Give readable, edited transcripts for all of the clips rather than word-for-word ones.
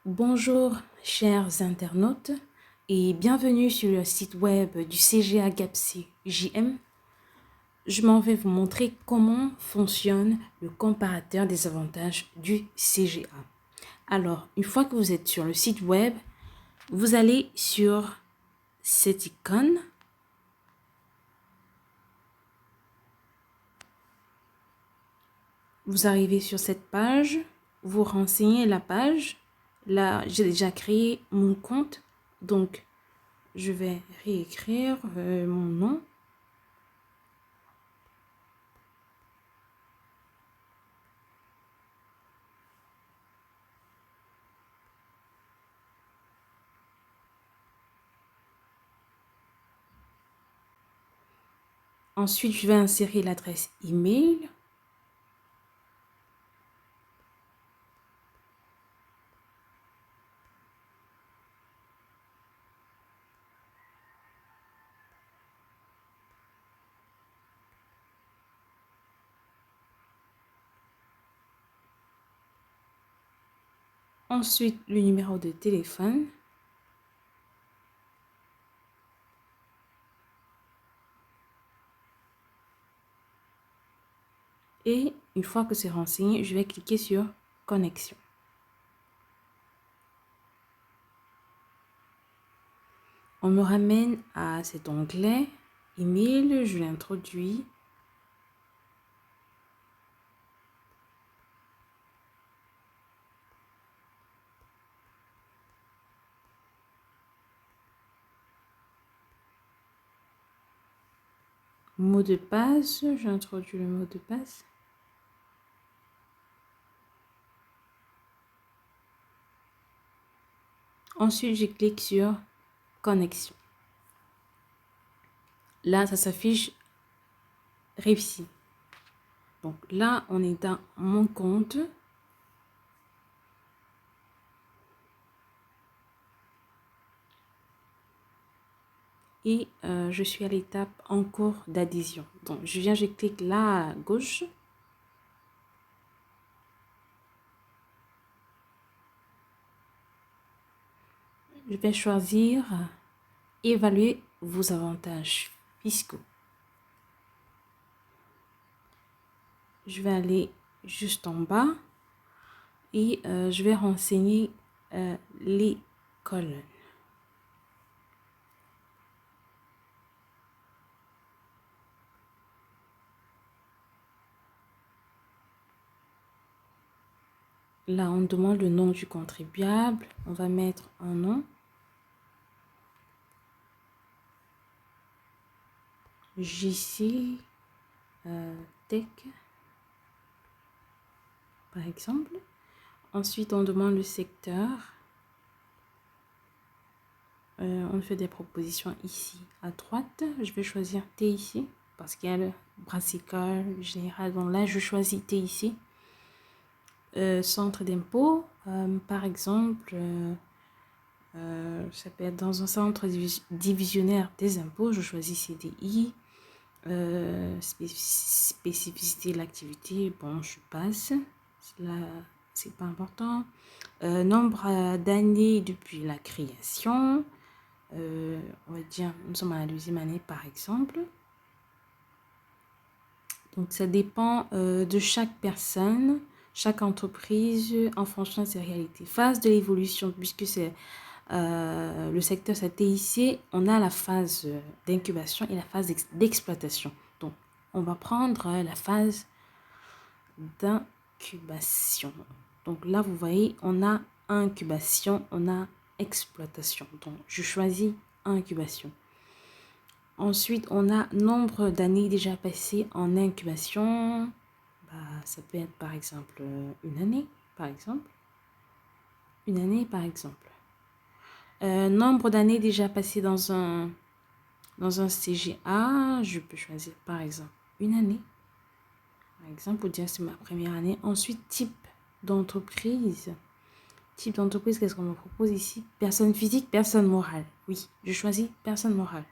Bonjour chers internautes et bienvenue sur le site web du CGA GAPSI JM. Je m'en vais vous montrer comment fonctionne le comparateur des avantages du CGA. Alors, une fois que vous êtes sur le site web, vous allez sur cette icône. Vous arrivez sur cette page, vous renseignez la page. Là, j'ai déjà créé mon compte, donc je vais réécrire mon nom. Ensuite, je vais insérer l'adresse email. Ensuite, le numéro de téléphone. Et une fois que c'est renseigné, je vais cliquer sur connexion. On me ramène à cet onglet email, je l'introduis. Mot de passe, j'introduis le mot de passe. Ensuite, je clique sur connexion. Là, ça s'affiche réussi. Donc là, on est dans mon compte. Et je suis à l'étape en cours d'adhésion. Donc, je clique là à gauche. Je vais choisir évaluer vos avantages fiscaux. Je vais aller juste en bas et je vais renseigner les colonnes. Là, on demande le nom du contribuable. On va mettre un nom. JC Tech, par exemple. Ensuite, on demande le secteur. On fait des propositions ici à droite. Je vais choisir T ici parce qu'il y a le brassicole général. Donc là, je choisis T ici. Centre d'impôt, par exemple, ça peut être dans un centre divisionnaire des impôts. Je choisis CDI. Spécificité de l'activité, bon, je passe. Là, c'est pas important. Nombre d'années depuis la création. On va dire, nous sommes à la 2e année, par exemple. Donc, ça dépend de chaque personne, chaque entreprise, en fonction de ses réalités. Phase de l'évolution, puisque c'est le secteur TIC, on a la phase d'incubation et la phase d'exploitation. Donc, on va prendre la phase d'incubation. Donc là, vous voyez, on a incubation, on a exploitation. Donc, je choisis incubation. Ensuite, on a nombre d'années déjà passées en incubation. Ça peut être par exemple une année, par exemple. Une année, par exemple. Nombre d'années déjà passées dans un CGA, je peux choisir par exemple une année. Par exemple, pour dire c'est ma première année. Ensuite, type d'entreprise. Type d'entreprise, qu'est-ce qu'on me propose ici? Personne physique, personne morale. Oui, je choisis personne morale.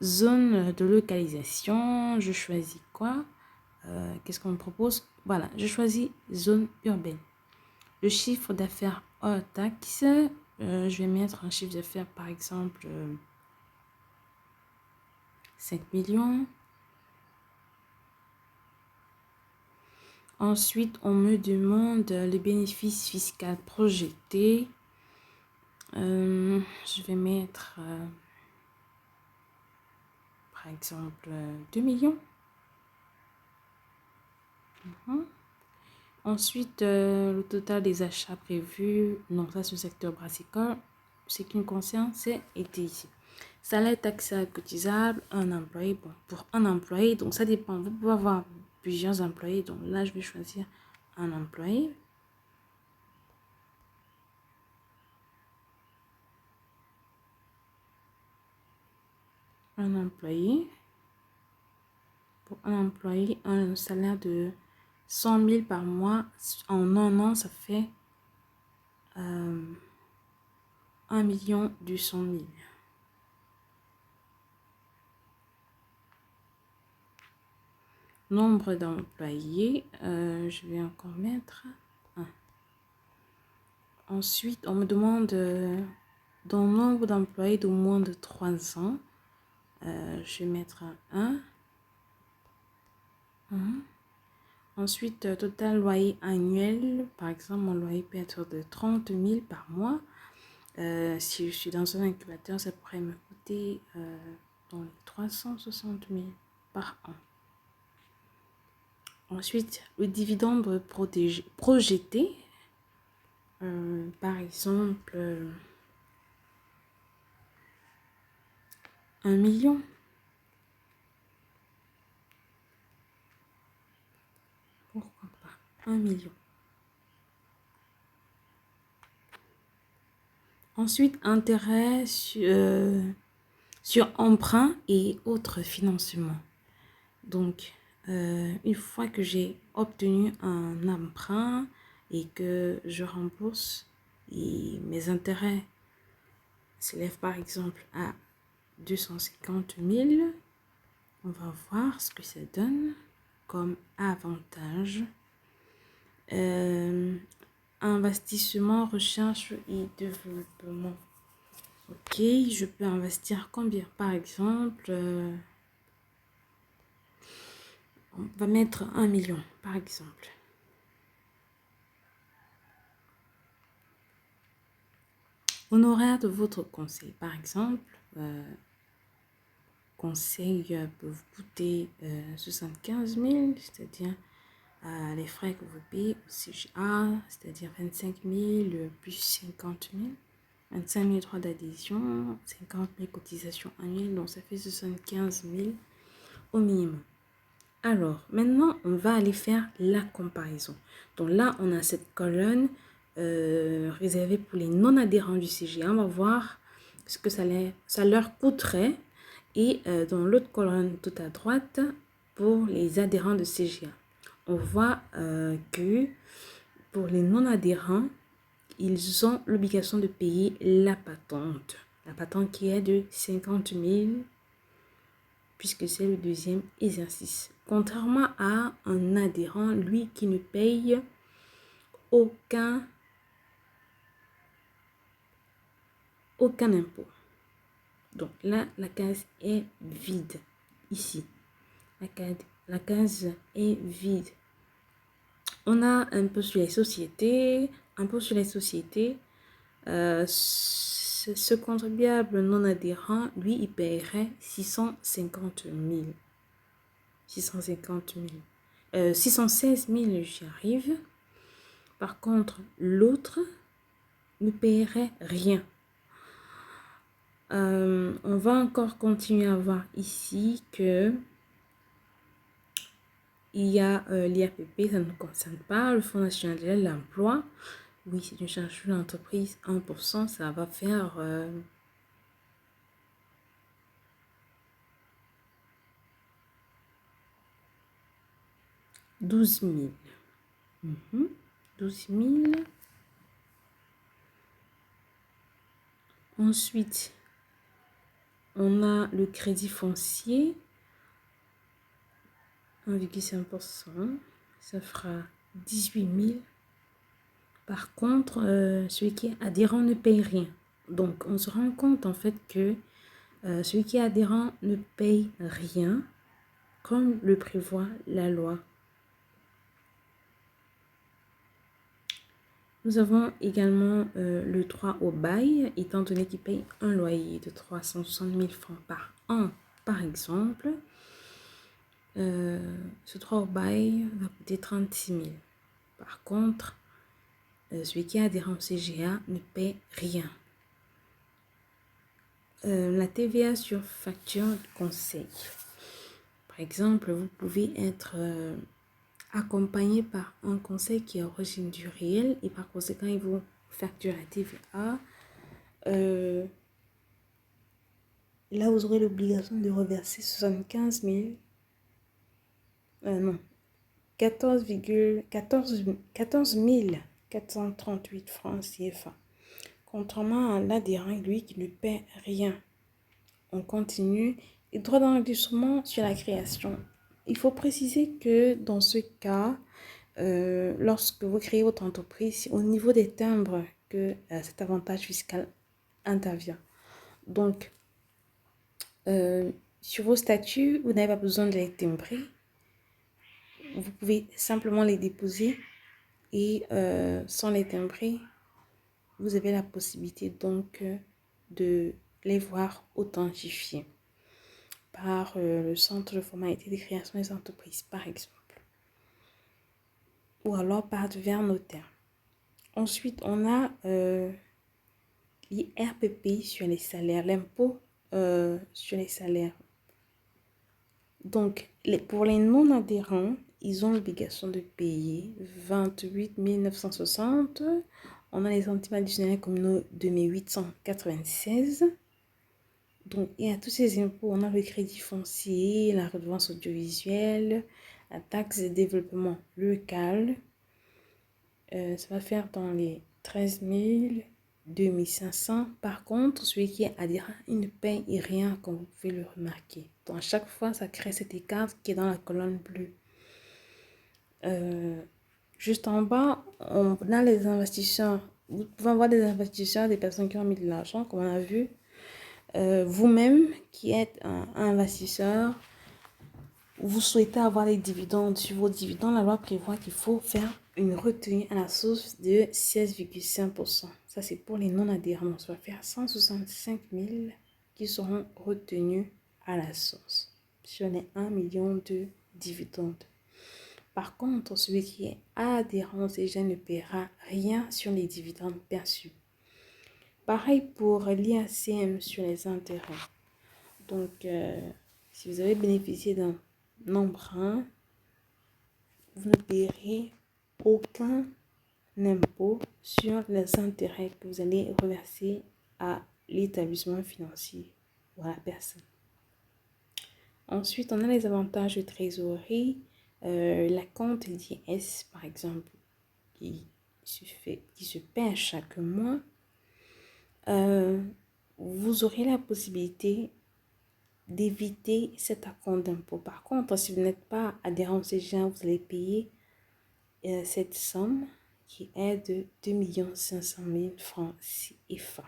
Zone de localisation, je choisis quoi? Qu'est-ce qu'on me propose? Voilà, je choisis zone urbaine. Le chiffre d'affaires hors taxe, je vais mettre un chiffre d'affaires, par exemple, 5 millions. Ensuite, on me demande les bénéfices fiscaux projetés. Je vais mettre, par exemple, 2 millions. Ensuite, le total des achats prévus. Non, ça c'est le secteur brassicole. Ce qui me concerne, c'est été ici. Salaire taxable cotisable, un employé. Bon, pour un employé, donc ça dépend. Vous pouvez avoir plusieurs employés. Donc là, je vais choisir un employé. Un employé. Pour un employé, un salaire de 100 000 par mois. En un an, ça fait 1 200 000. Nombre d'employés, je vais encore mettre 1. Ensuite, on me demande dans le nombre d'employés de moins de 3 ans. Je vais mettre 1. Ensuite, total loyer annuel. Par exemple, mon loyer peut être de 30 000 par mois. Si je suis dans un incubateur, ça pourrait me coûter dans les 360 000 par an. Ensuite, le dividende projeté. Par exemple, 1 million. Pourquoi pas 1 million. Ensuite, intérêt sur emprunt et autres financements. Donc, une fois que j'ai obtenu un emprunt et que je rembourse et mes intérêts s'élèvent par exemple à 250 000, on va voir ce que ça donne comme avantage. Investissement, recherche et développement. Ok, je peux investir combien? Par exemple, on va mettre 1 million, par exemple. Honoraire de votre conseil, par exemple, conseil peut vous coûter 75 000, c'est-à-dire les frais que vous payez au CGA, c'est-à-dire 25 000 plus 50 000. 25 000 droits d'adhésion, 50 000 cotisations annuelles, donc ça fait 75 000 au minimum. Alors, maintenant, on va aller faire la comparaison. Donc là, on a cette colonne réservée pour les non-adhérents du CGA. On va voir ce que ça leur coûterait. Et dans l'autre colonne tout à droite, pour les adhérents de CGA. On voit que pour les non-adhérents, ils ont l'obligation de payer la patente. La patente qui est de 50 000, puisque c'est le deuxième exercice. Contrairement à un adhérent, lui qui ne paye aucun impôt. Donc là, la case est vide. Ici, la case est vide. On a un peu sur les sociétés. Ce contribuable non adhérent, lui, il paierait 650 000. 616 000, j'y arrive. Par contre, l'autre ne paierait rien. On va encore continuer à voir ici que il y a l'IAPP, ça ne nous concerne pas. Le Fonds national de l'emploi, oui, c'est une charge de l'entreprise, 1%, ça va faire 12 000. 12 000. Ensuite, on a le crédit foncier, 1,5%. Ça fera 18 000. Par contre, celui qui est adhérent ne paye rien. Donc, on se rend compte en fait que celui qui est adhérent ne paye rien, comme le prévoit la loi. Nous avons également le droit au bail, étant donné qu'il paye un loyer de 360 000 francs par an, par exemple. Ce droit au bail va coûter 36 000. Par contre, celui qui est adhérent au CGA ne paie rien. La TVA sur facture de conseil. Par exemple, vous pouvez être accompagné par un conseil qui est origine du réel et par conséquent, il vous facture la TVA. Là, vous aurez l'obligation de reverser 75 000, non, 14 438 francs CFA. Contrairement à l'adhérent, lui, qui ne paie rien. On continue. Et droit d'enregistrement sur la création. Il faut préciser que dans ce cas, lorsque vous créez votre entreprise, au niveau des timbres que cet avantage fiscal intervient. Donc, sur vos statuts, vous n'avez pas besoin de les timbrer. Vous pouvez simplement les déposer et sans les timbrer, vous avez la possibilité donc de les voir authentifiés par le centre de formalité de création des entreprises, par exemple. Ou alors par divers notaires. Ensuite, on a l'IRPP sur les salaires, l'impôt sur les salaires. Donc, pour les non-adhérents, ils ont l'obligation de payer 28 960. On a les centimes additionnels communaux de 896. Donc, et à tous ces impôts, on a le crédit foncier, la redevance audiovisuelle, la taxe de développement local. Ça va faire dans les 13 000, 2500. Par contre, celui qui est adhérent, il ne paye rien, comme vous pouvez le remarquer. Donc, à chaque fois, ça crée cet écart qui est dans la colonne bleue. Juste en bas, on a les investisseurs. Vous pouvez avoir des investisseurs, des personnes qui ont mis de l'argent, comme on a vu. Vous-même, qui êtes un investisseur, vous souhaitez avoir les dividendes. Sur vos dividendes, la loi prévoit qu'il faut faire une retenue à la source de 16,5%. Ça, c'est pour les non-adhérents. Ça va faire 165 000 qui seront retenus à la source sur les 1 million de dividendes. Par contre, celui qui est adhérent au CGA ne paiera rien sur les dividendes perçus. Pareil pour l'IACM sur les intérêts. Donc, si vous avez bénéficié d'un emprunt, vous ne payerez aucun impôt sur les intérêts que vous allez reverser à l'établissement financier ou à la personne. Ensuite, on a les avantages de trésorerie. La compte d'IS, par exemple, qui se paie chaque mois. Vous aurez la possibilité d'éviter cet acompte d'impôt. Par contre, si vous n'êtes pas adhérent au CGA, vous allez payer cette somme qui est de 2 500 000 francs CFA.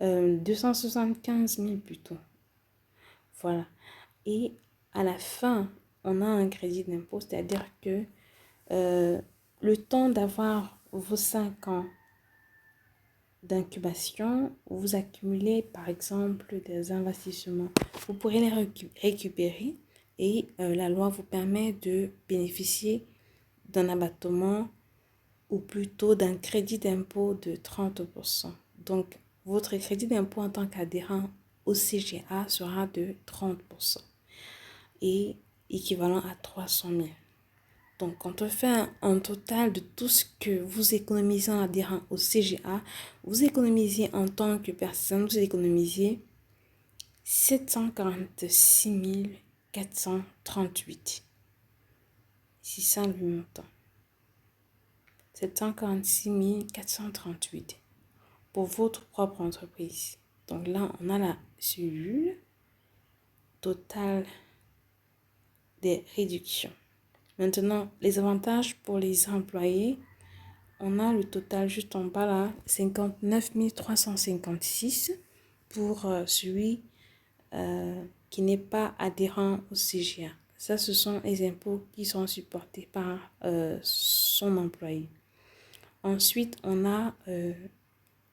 Euh, 275 000 plutôt. Voilà. Et à la fin, on a un crédit d'impôt, c'est-à-dire que le temps d'avoir vos 5 ans d'incubation, vous accumulez par exemple des investissements. Vous pourrez les récupérer et la loi vous permet de bénéficier d'un abattement ou plutôt d'un crédit d'impôt de 30%. Donc, votre crédit d'impôt en tant qu'adhérent au CGA sera de 30% et équivalent à 300 000. Donc, quand on fait un total de tout ce que vous économisez en adhérant au CGA, vous économisez en tant que personne, vous économisez 746 438. C'est ça le montant. 746 438 pour votre propre entreprise. Donc là, on a la cellule totale des réductions. Maintenant, les avantages pour les employés, on a le total juste en bas là, 59 356 pour celui qui n'est pas adhérent au CGA. Ça, ce sont les impôts qui sont supportés par son employé. Ensuite, on a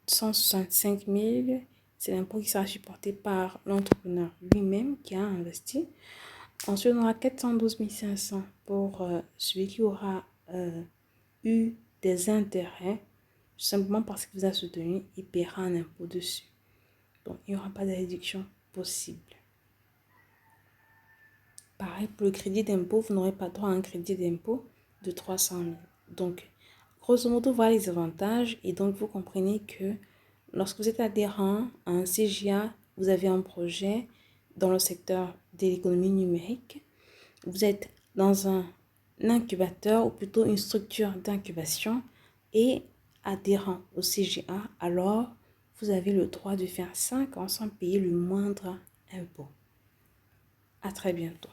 165 000, c'est l'impôt qui sera supporté par l'entrepreneur lui-même qui a investi. Ensuite, on aura 412 500 pour celui qui aura eu des intérêts, simplement parce qu'il vous a soutenu, il paiera un impôt dessus. Donc, il n'y aura pas de réduction possible. Pareil, pour le crédit d'impôt, vous n'aurez pas droit à un crédit d'impôt de 300 000. Donc, grosso modo, voilà les avantages. Et donc, vous comprenez que lorsque vous êtes adhérent à un CGA, vous avez un projet dans le secteur de l'économie numérique. Vous êtes dans un incubateur ou plutôt une structure d'incubation et adhérent au CGA, alors vous avez le droit de faire 5 ans sans payer le moindre impôt. À très bientôt.